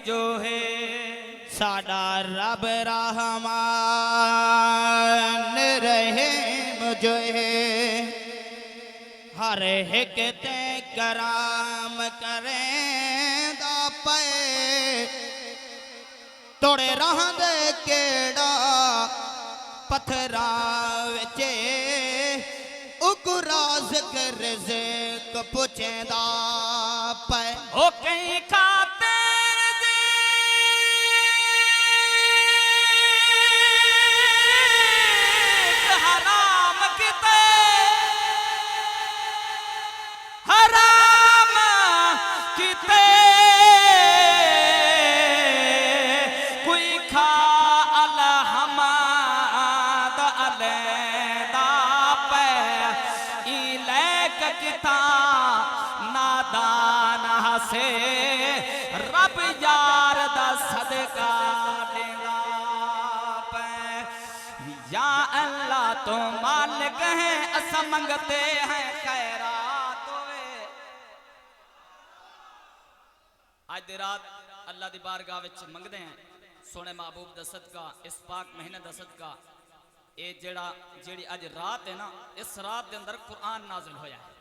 जो है साडा रब रहमान रहीम जो है हर एक ते कराम करेंदा पे तोड़े रहंदे केड़ा पत्थरा विच उगरा ज़िक्र रिज़्क़ पुछेंदा पे ओ कई खाते हराम किते हराम किते कोई खा अलहमद अलैदा पे इलैक किता नादान हसे रब यार दा सदका देगा पे या अल्लाह तो मालिक है अस मंगते हैं खैरात होवे आज दी रात अल्लाह दी बारगाह विच मंगदे हैं सोने महबूब दा सदका इस पाक महीने दा सदका ये जेड़ी आज रात है ना इस रात के अंदर कुरान नाजिल होया है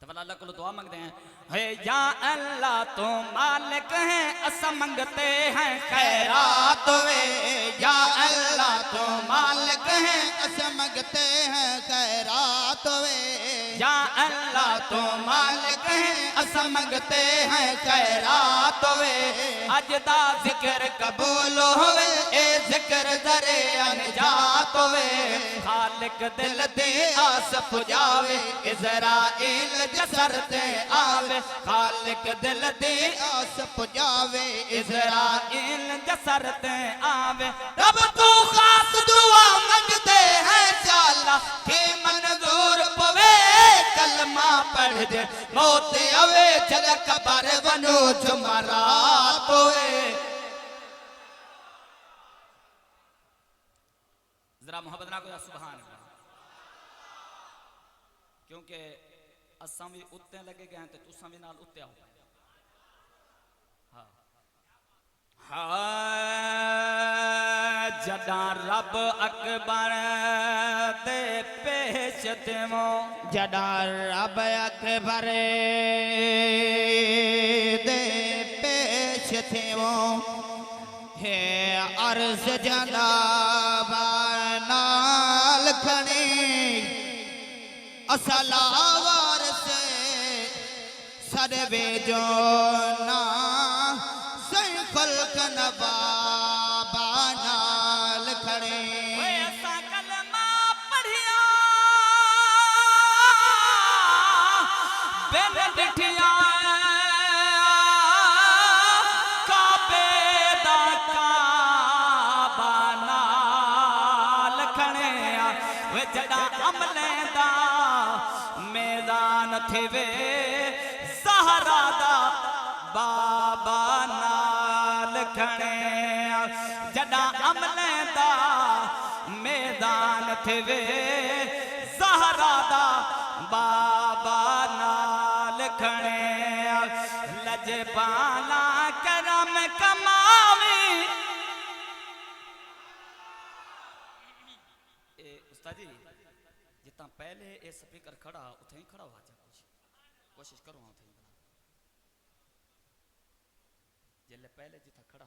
तो अल्लाह को दुआ मांगते हैं हे या अल्लाह तो मालिक है अस मंगते हैं खैरात वे या अल्लाह तो मालिक है अस मंगते हैं खैरात वे या अल्लाह तो मालिक है अस मंगते हैं खैरात वे अज दा जिक्र कबूल होवे ए जिक्र दरे अनजात होवे खालिक दिल दे आस पुजावे इज़राइल जसर ते आवे खालिक दिल दे आस पुजावे इज़राइल जसर ते आवे रब तू खास दुआ मंगते हैं चाला के मंजूर पवे कलमा पढ़ दे मौत आवे चल कबर वनो जुमरात होए जरा मोहब्बत ना को सुभान अल्लाह क्योंकि असा भी उत्ते लगे गए तो तुसा भी नाल उत्ते आओ हाँ जदा रब अकबर दे पेश देवो जदा रब अकबर दे पेश देवो हे अर्ज जनाब नाल खणी असलावार से सदबे जो ना सही खल्क नवाबा नाल खड़े ऐसा कलमा पढ़िया बिन डिठिया काबे दा काबा नाल खड़े वे जड़ा अमले दा मैदान थे वे सहरा दा बाबा नाल खणे जड़ा अमले दा मैदान थे वे सहरा दा बाबा नाल खणे लजपाला करम कमावी उस्ताद जी जितना पहले ये स्पीकर खड़ा उथे ही खड़ा हुआ कोशिश करो उथे ही जिले पहले जितना खड़ा